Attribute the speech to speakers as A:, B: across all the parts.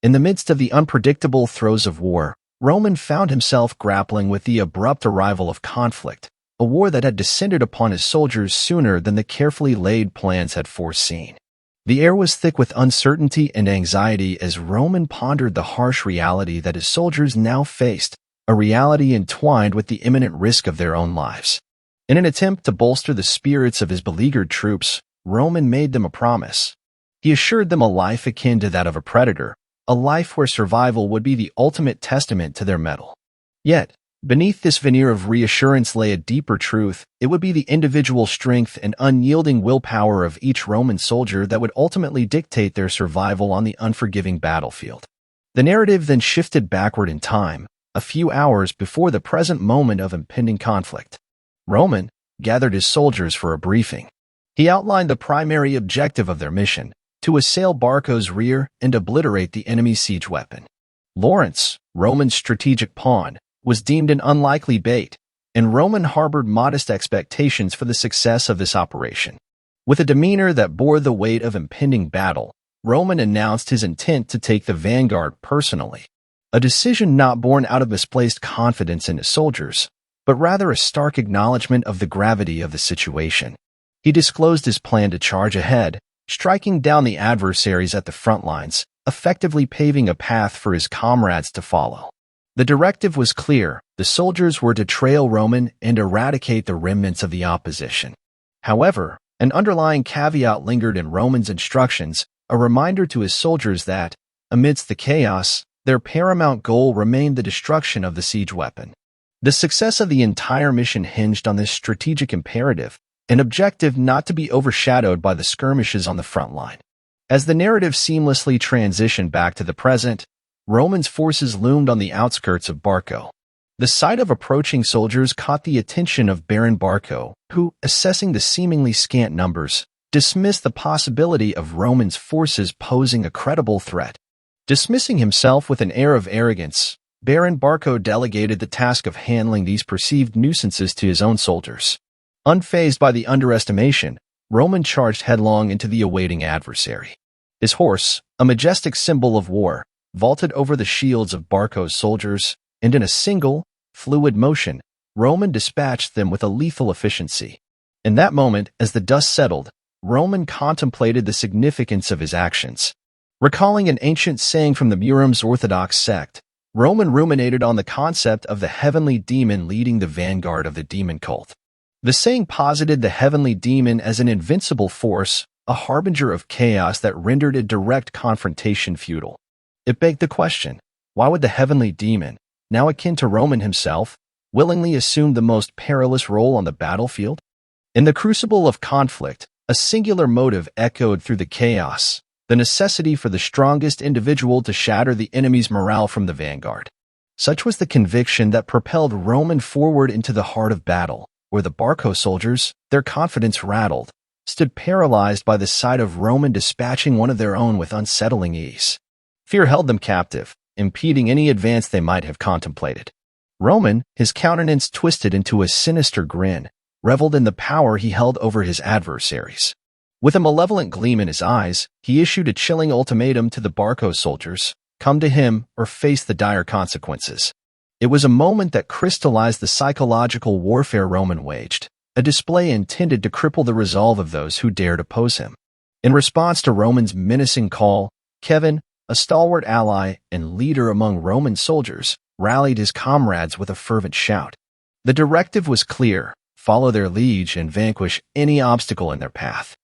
A: In the midst of the unpredictable throes of war, Roman found himself grappling with the abrupt arrival of conflict, a war that had descended upon his soldiers sooner than the carefully laid plans had foreseen. The air was thick with uncertainty and anxiety as Roman pondered the harsh reality that his soldiers now faced, a reality entwined with the imminent risk of their own lives. In an attempt to bolster the spirits of his beleaguered troops, Roman made them a promise. He assured them a life akin to that of a predator, a life where survival would be the ultimate testament to their mettle. Yet, beneath this veneer of reassurance lay a deeper truth. It would be the individual strength and unyielding willpower of each Roman soldier that would ultimately dictate their survival on the unforgiving battlefield. The narrative then shifted backward in time, a few hours before the present moment of impending conflict. Roman gathered his soldiers for a briefing. He outlined the primary objective of their mission: to assail Barco's rear and obliterate the enemy's siege weapon. Lawrence, Roman's strategic pawn, was deemed an unlikely bait, and Roman harbored modest expectations for the success of this operation. With a demeanor that bore the weight of impending battle, Roman announced his intent to take the vanguard personally, a decision not born out of misplaced confidence in his soldiers, but rather a stark acknowledgement of the gravity of the situation. He disclosed his plan to charge ahead, striking down the adversaries at the front lines, effectively paving a path for his comrades to follow. The directive was clear: the soldiers were to trail Roman and eradicate the remnants of the opposition. However, an underlying caveat lingered in Roman's instructions, a reminder to his soldiers that, amidst the chaos, their paramount goal remained the destruction of the siege weapon. The success of the entire mission hinged on this strategic imperative, an objective not to be overshadowed by the skirmishes on the front line. As the narrative seamlessly transitioned back to the present, Roman's forces loomed on the outskirts of Barco. The sight of approaching soldiers caught the attention of Baron Barco, who, assessing the seemingly scant numbers, dismissed the possibility of Roman's forces posing a credible threat. Dismissing himself with an air of arrogance, Baron Barco delegated the task of handling these perceived nuisances to his own soldiers. Unfazed by the underestimation, Roman charged headlong into the awaiting adversary. His horse, a majestic symbol of war, vaulted over the shields of Barco's soldiers, and in a single, fluid motion, Roman dispatched them with a lethal efficiency. In that moment, as the dust settled, Roman contemplated the significance of his actions. Recalling an ancient saying from the Murim's Orthodox sect, Roman ruminated on the concept of the heavenly demon leading the vanguard of the demon cult. The saying posited the heavenly demon as an invincible force, a harbinger of chaos that rendered a direct confrontation futile. It begged the question, why would the heavenly demon, now akin to Roman himself, willingly assume the most perilous role on the battlefield? In the crucible of conflict, a singular motive echoed through the chaos: the necessity for the strongest individual to shatter the enemy's morale from the vanguard. Such was the conviction that propelled Roman forward into the heart of battle, where the Barco soldiers, their confidence rattled, stood paralyzed by the sight of Roman dispatching one of their own with unsettling ease. Fear held them captive, impeding any advance they might have contemplated. Roman, his countenance twisted into a sinister grin, reveled in the power he held over his adversaries. With a malevolent gleam in his eyes, he issued a chilling ultimatum to the Barco soldiers: come to him or face the dire consequences. It was a moment that crystallized the psychological warfare Roman waged, a display intended to cripple the resolve of those who dared oppose him. In response to Roman's menacing call, Kevin, a stalwart ally and leader among Roman soldiers, rallied his comrades with a fervent shout. The directive was clear: follow their liege and vanquish any obstacle in their path.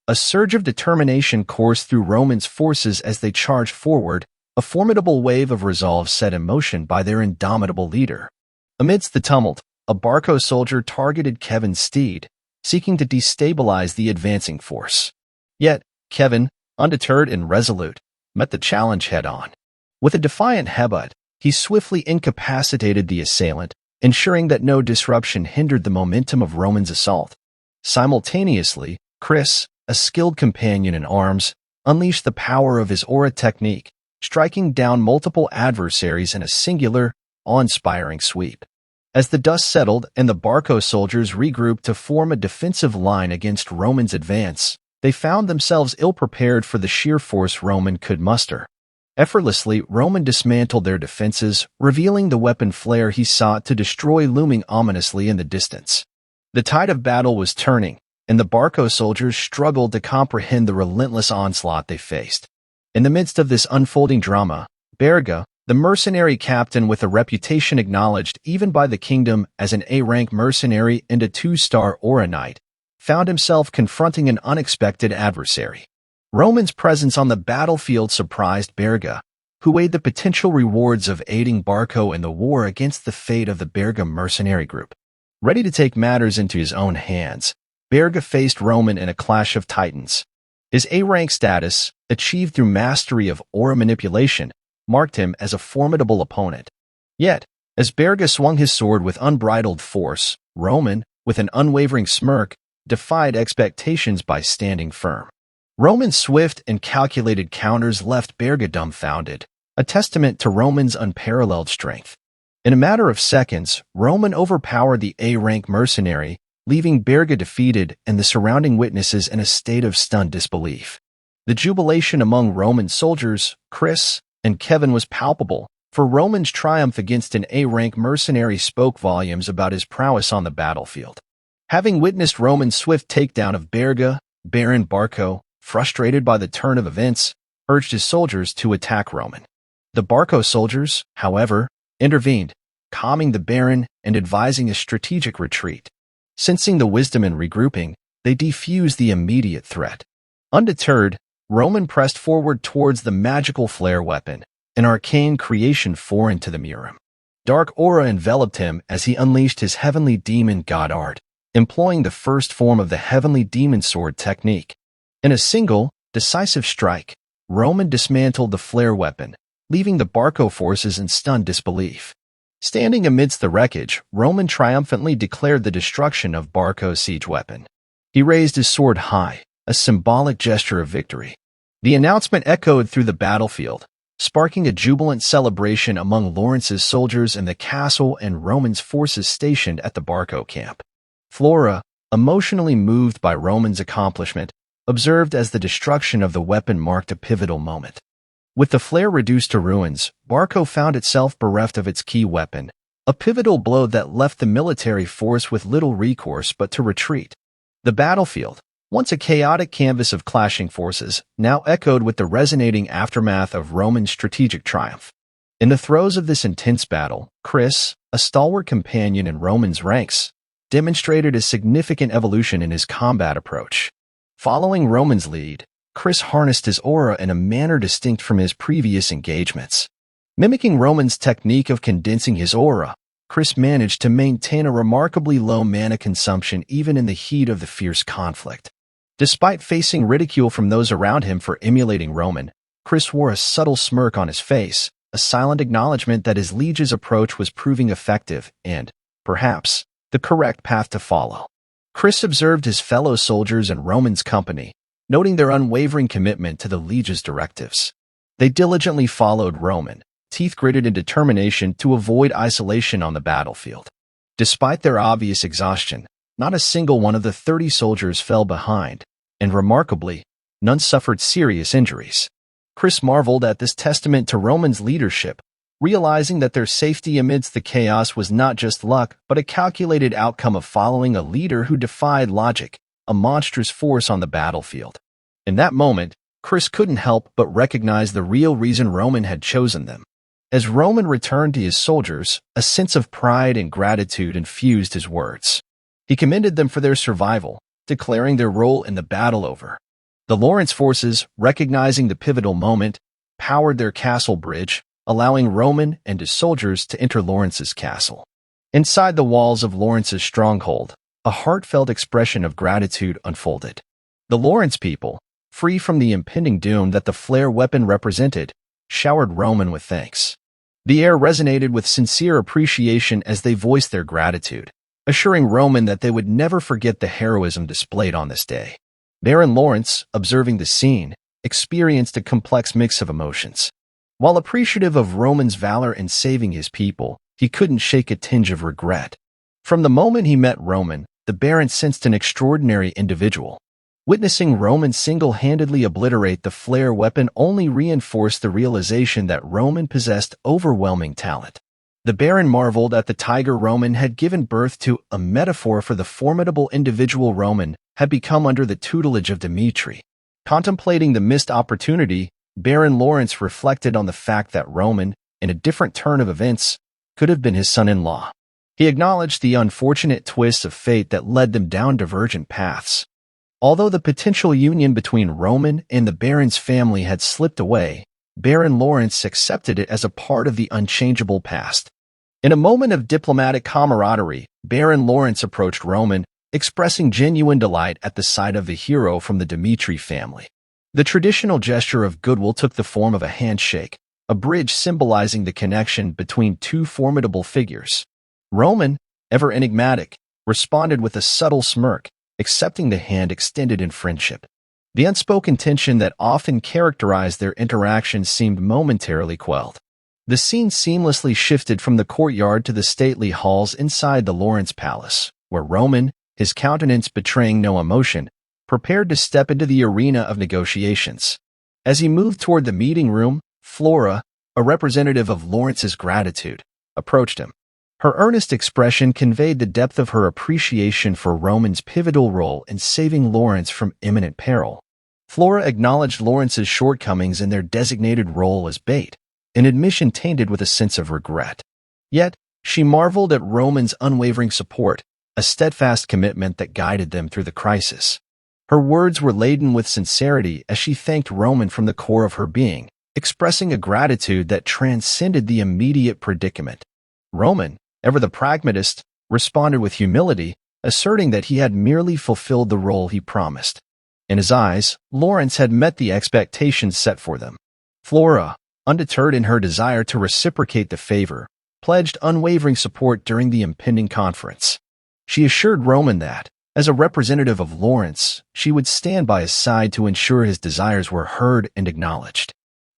A: A surge of determination coursed through Roman's forces as they charged forward, a formidable wave of resolve set in motion by their indomitable leader. Amidst the tumult, a Barco soldier targeted Kevin's steed, seeking to destabilize the advancing force. Yet, Kevin, undeterred and resolute, met the challenge head-on. With a defiant headbutt, he swiftly incapacitated the assailant, ensuring that no disruption hindered the momentum of Roman's assault. Simultaneously, Chris, a skilled companion in arms, unleashed the power of his aura technique, striking down multiple adversaries in a singular, awe-inspiring sweep. As the dust settled and the Barco soldiers regrouped to form a defensive line against Roman's advance, they found themselves ill-prepared for the sheer force Roman could muster. Effortlessly, Roman dismantled their defenses, revealing the weapon flare he sought to destroy looming ominously in the distance. The tide of battle was turning, and the Barco soldiers struggled to comprehend the relentless onslaught they faced. In the midst of this unfolding drama, Berga, the mercenary captain with a reputation acknowledged even by the kingdom as an A-rank mercenary and a 2-star Aura Knight, found himself confronting an unexpected adversary. Roman's presence on the battlefield surprised Berga, who weighed the potential rewards of aiding Barco in the war against the fate of the Berga mercenary group. Ready to take matters into his own hands, Berga faced Roman in a clash of titans. His A-rank status, achieved through mastery of aura manipulation, marked him as a formidable opponent. Yet, as Berga swung his sword with unbridled force, Roman, with an unwavering smirk, defied expectations by standing firm. Roman's swift and calculated counters left Berga dumbfounded, a testament to Roman's unparalleled strength. In a matter of seconds, Roman overpowered the A-rank mercenary, leaving Berga defeated and the surrounding witnesses in a state of stunned disbelief. The jubilation among Roman soldiers, Chris and Kevin, was palpable, for Roman's triumph against an A-rank mercenary spoke volumes about his prowess on the battlefield. Having witnessed Roman's swift takedown of Berga, Baron Barco, frustrated by the turn of events, urged his soldiers to attack Roman. The Barco soldiers, however, intervened, calming the Baron and advising a strategic retreat. Sensing the wisdom in regrouping, they defused the immediate threat. Undeterred, Roman pressed forward towards the magical flare weapon, an arcane creation foreign to the Murim. Dark aura enveloped him as he unleashed his Heavenly Demon God art, employing the first form of the Heavenly Demon Sword technique. In a single, decisive strike, Roman dismantled the flare weapon, leaving the Barco forces in stunned disbelief. Standing amidst the wreckage, Roman triumphantly declared the destruction of Barco's siege weapon. He raised his sword high, a symbolic gesture of victory. The announcement echoed through the battlefield, sparking a jubilant celebration among Lawrence's soldiers in the castle and Roman's forces stationed at the Barco camp. Flora, emotionally moved by Roman's accomplishment, observed as the destruction of the weapon marked a pivotal moment. With the flare reduced to ruins, Barco found itself bereft of its key weapon, a pivotal blow that left the military force with little recourse but to retreat. The battlefield, once a chaotic canvas of clashing forces, now echoed with the resonating aftermath of Roman's strategic triumph. In the throes of this intense battle, Chris, a stalwart companion in Roman's ranks, demonstrated a significant evolution in his combat approach. Following Roman's lead, Chris harnessed his aura in a manner distinct from his previous engagements. Mimicking Roman's technique of condensing his aura, Chris managed to maintain a remarkably low mana consumption even in the heat of the fierce conflict. Despite facing ridicule from those around him for emulating Roman, Chris wore a subtle smirk on his face, a silent acknowledgement that his liege's approach was proving effective and, perhaps, the correct path to follow. Chris observed his fellow soldiers in Roman's company, noting their unwavering commitment to the liege's directives. They diligently followed Roman, teeth gritted in determination to avoid isolation on the battlefield. Despite their obvious exhaustion, not a single one of the 30 soldiers fell behind, and remarkably, none suffered serious injuries. Chris marveled at this testament to Roman's leadership, realizing that their safety amidst the chaos was not just luck but a calculated outcome of following a leader who defied logic, a monstrous force on the battlefield. In that moment, Chris couldn't help but recognize the real reason Roman had chosen them. As Roman returned to his soldiers, a sense of pride and gratitude infused his words. He commended them for their survival, declaring their role in the battle over. The Lawrence forces, recognizing the pivotal moment, powered their castle bridge, allowing Roman and his soldiers to enter Lawrence's castle. Inside the walls of Lawrence's stronghold, a heartfelt expression of gratitude unfolded. The Lawrence people, free from the impending doom that the flare weapon represented, showered Roman with thanks. The air resonated with sincere appreciation as they voiced their gratitude, assuring Roman that they would never forget the heroism displayed on this day. Baron Lawrence, observing the scene, experienced a complex mix of emotions. While appreciative of Roman's valor in saving his people, he couldn't shake a tinge of regret. From the moment he met Roman, the Baron sensed an extraordinary individual. Witnessing Roman single-handedly obliterate the flare weapon only reinforced the realization that Roman possessed overwhelming talent. The Baron marveled at the tiger Roman had given birth to, a metaphor for the formidable individual Roman had become under the tutelage of Dimitry. Contemplating the missed opportunity, Baron Lawrence reflected on the fact that Roman, in a different turn of events, could have been his son-in-law. He acknowledged the unfortunate twists of fate that led them down divergent paths. Although the potential union between Roman and the Baron's family had slipped away, Baron Lawrence accepted it as a part of the unchangeable past. In a moment of diplomatic camaraderie, Baron Lawrence approached Roman, expressing genuine delight at the sight of the hero from the Dimitry family. The traditional gesture of goodwill took the form of a handshake, a bridge symbolizing the connection between two formidable figures. Roman, ever enigmatic, responded with a subtle smirk, accepting the hand extended in friendship. The unspoken tension that often characterized their interactions seemed momentarily quelled. The scene seamlessly shifted from the courtyard to the stately halls inside the Lawrence Palace, where Roman, his countenance betraying no emotion, prepared to step into the arena of negotiations. As he moved toward the meeting room, Flora, a representative of Lawrence's gratitude, approached him. Her earnest expression conveyed the depth of her appreciation for Roman's pivotal role in saving Lawrence from imminent peril. Flora acknowledged Lawrence's shortcomings in their designated role as bait, an admission tainted with a sense of regret. Yet, she marveled at Roman's unwavering support, a steadfast commitment that guided them through the crisis. Her words were laden with sincerity as she thanked Roman from the core of her being, expressing a gratitude that transcended the immediate predicament. Roman, ever the pragmatist, responded with humility, asserting that he had merely fulfilled the role he promised. In his eyes, Lawrence had met the expectations set for them. Flora, undeterred in her desire to reciprocate the favor, pledged unwavering support during the impending conference. She assured Roman that, as a representative of Lawrence, she would stand by his side to ensure his desires were heard and acknowledged.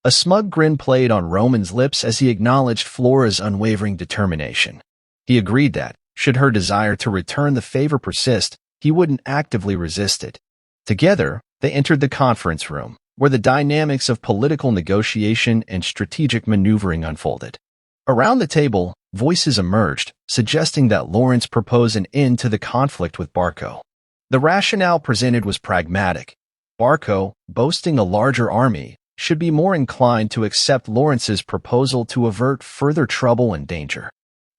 A: A smug grin played on Roman's lips as he acknowledged Flora's unwavering determination. He agreed that, should her desire to return the favor persist, he wouldn't actively resist it. Together, they entered the conference room, where the dynamics of political negotiation and strategic maneuvering unfolded. Around the table, voices emerged, suggesting that Lawrence propose an end to the conflict with Barco. The rationale presented was pragmatic. Barco, boasting a larger army, should be more inclined to accept Lawrence's proposal to avert further trouble and danger.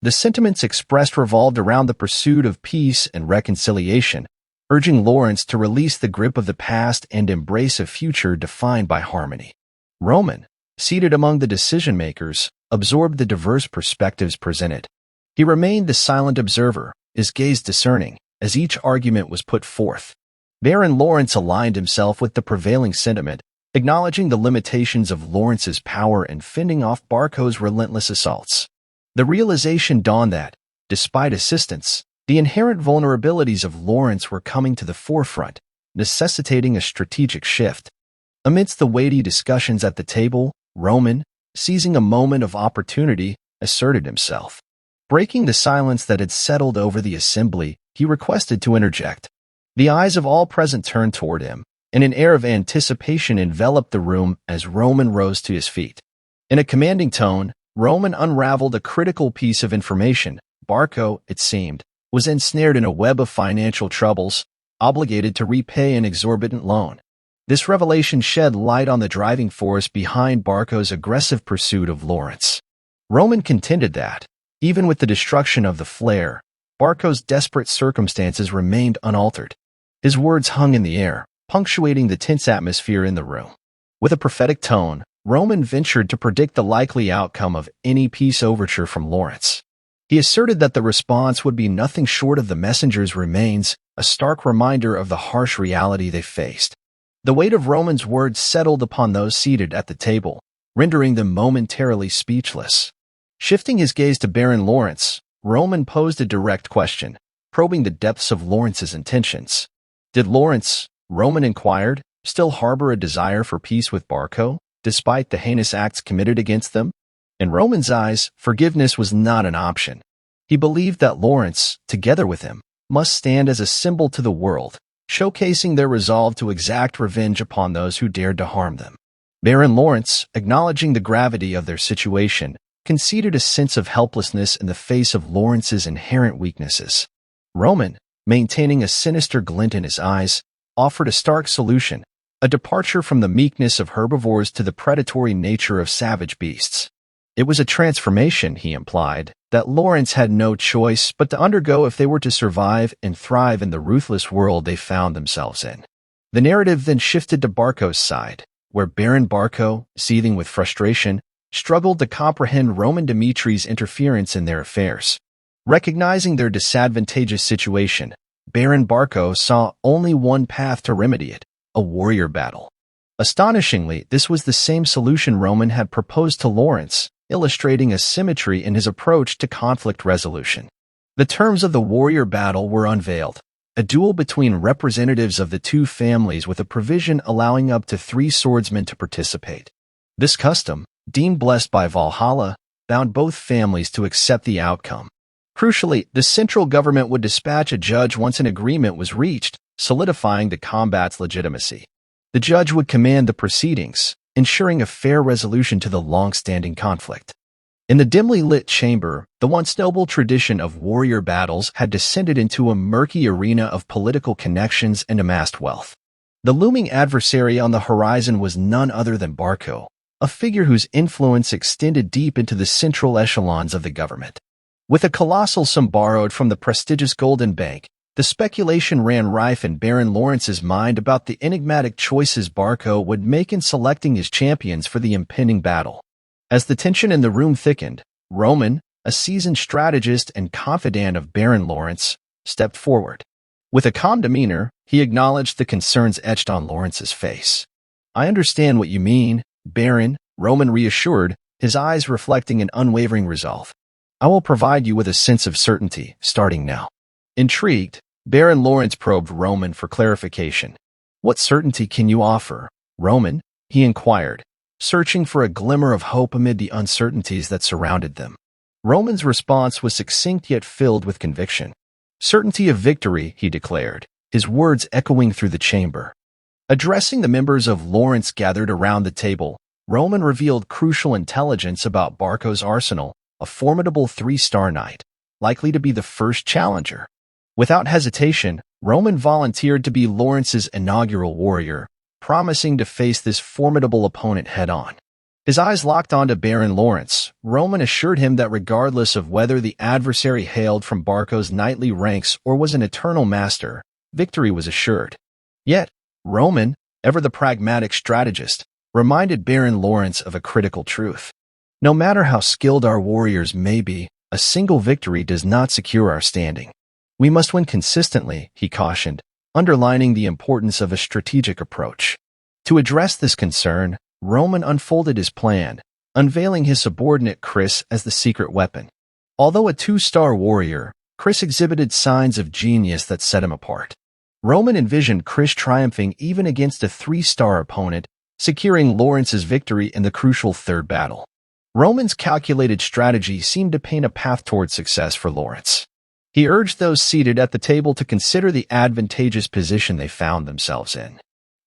A: The sentiments expressed revolved around the pursuit of peace and reconciliation, urging Lawrence to release the grip of the past and embrace a future defined by harmony. Roman, seated among the decision-makers, absorbed the diverse perspectives presented. He remained the silent observer, his gaze discerning, as each argument was put forth. Baron Lawrence aligned himself with the prevailing sentiment, acknowledging the limitations of Lawrence's power and fending off Barco's relentless assaults. The realization dawned that, despite assistance, the inherent vulnerabilities of Lawrence were coming to the forefront, necessitating a strategic shift. Amidst the weighty discussions at the table, Roman, seizing a moment of opportunity, asserted himself. Breaking the silence that had settled over the assembly, he requested to interject. The eyes of all present turned toward him, and an air of anticipation enveloped the room as Roman rose to his feet. In a commanding tone, Roman unraveled a critical piece of information. Barco, it seemed, was ensnared in a web of financial troubles, obligated to repay an exorbitant loan. This revelation shed light on the driving force behind Barco's aggressive pursuit of Lawrence. Roman contended that, even with the destruction of the flare, Barco's desperate circumstances remained unaltered. His words hung in the air, punctuating the tense atmosphere in the room. With a prophetic tone, Roman ventured to predict the likely outcome of any peace overture from Lawrence. He asserted that the response would be nothing short of the messenger's remains, a stark reminder of the harsh reality they faced. The weight of Roman's words settled upon those seated at the table, rendering them momentarily speechless. Shifting his gaze to Baron Lawrence, Roman posed a direct question, probing the depths of Lawrence's intentions. Did Lawrence, Roman inquired, still harbor a desire for peace with Barco, despite the heinous acts committed against them? In Roman's eyes, forgiveness was not an option. He believed that Lawrence, together with him, must stand as a symbol to the world, showcasing their resolve to exact revenge upon those who dared to harm them. Baron Lawrence, acknowledging the gravity of their situation, conceded a sense of helplessness in the face of Lawrence's inherent weaknesses. Roman, maintaining a sinister glint in his eyes, offered a stark solution, a departure from the meekness of herbivores to the predatory nature of savage beasts. It was a transformation, he implied, that Lawrence had no choice but to undergo if they were to survive and thrive in the ruthless world they found themselves in. The narrative then shifted to Barco's side, where Baron Barco, seething with frustration, struggled to comprehend Roman Dimitry's interference in their affairs. Recognizing their disadvantageous situation, Baron Barco saw only one path to remedy it: a warrior battle. Astonishingly, this was the same solution Roman had proposed to Lawrence, illustrating a symmetry in his approach to conflict resolution. The terms of the warrior battle were unveiled: a duel between representatives of the two families with a provision allowing up to 3 swordsmen to participate. This custom, deemed blessed by Valhalla, bound both families to accept the outcome. Crucially, the central government would dispatch a judge once an agreement was reached, solidifying the combat's legitimacy. The judge would command the proceedings, ensuring a fair resolution to the long-standing conflict. In the dimly lit chamber, the once noble tradition of warrior battles had descended into a murky arena of political connections and amassed wealth. The looming adversary on the horizon was none other than Barco, a figure whose influence extended deep into the central echelons of the government. With a colossal sum borrowed from the prestigious Golden Bank, the speculation ran rife in Baron Lawrence's mind about the enigmatic choices Barco would make in selecting his champions for the impending battle. As the tension in the room thickened, Roman, a seasoned strategist and confidant of Baron Lawrence, stepped forward. With a calm demeanor, he acknowledged the concerns etched on Lawrence's face. "I understand what you mean, Baron," Roman reassured, his eyes reflecting an unwavering resolve. "I will provide you with a sense of certainty, starting now." Intrigued, Baron Lawrence probed Roman for clarification. "What certainty can you offer, Roman?" he inquired, searching for a glimmer of hope amid the uncertainties that surrounded them. Roman's response was succinct yet filled with conviction. "Certainty of victory," he declared, his words echoing through the chamber. Addressing the members of Lawrence gathered around the table, Roman revealed crucial intelligence about Barco's arsenal, a formidable 3-star knight, likely to be the first challenger. Without hesitation, Roman volunteered to be Lawrence's inaugural warrior, promising to face this formidable opponent head-on. His eyes locked onto Baron Lawrence. Roman assured him that regardless of whether the adversary hailed from Barco's knightly ranks or was an eternal master, victory was assured. Yet, Roman, ever the pragmatic strategist, reminded Baron Lawrence of a critical truth. "No matter how skilled our warriors may be, a single victory does not secure our standing. We must win consistently," he cautioned, underlining the importance of a strategic approach. To address this concern, Roman unfolded his plan, unveiling his subordinate Chris as the secret weapon. Although a 2-star warrior, Chris exhibited signs of genius that set him apart. Roman envisioned Chris triumphing even against a 3-star opponent, securing Lawrence's victory in the crucial third battle. Roman's calculated strategy seemed to paint a path toward success for Lawrence. He urged those seated at the table to consider the advantageous position they found themselves in.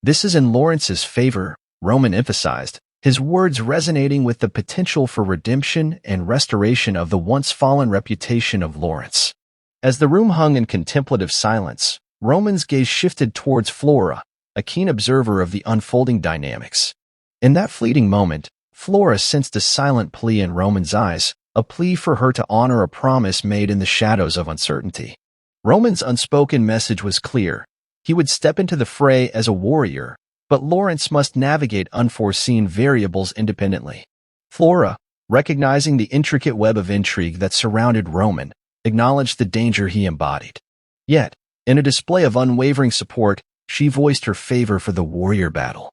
A: "This is in Lawrence's favor," Roman emphasized, his words resonating with the potential for redemption and restoration of the once-fallen reputation of Lawrence. As the room hung in contemplative silence, Roman's gaze shifted towards Flora, a keen observer of the unfolding dynamics. In that fleeting moment, Flora sensed a silent plea in Roman's eyes, a plea for her to honor a promise made in the shadows of uncertainty. Roman's unspoken message was clear. He would step into the fray as a warrior, but Lawrence must navigate unforeseen variables independently. Flora, recognizing the intricate web of intrigue that surrounded Roman, acknowledged the danger he embodied. Yet, in a display of unwavering support, she voiced her favor for the warrior battle.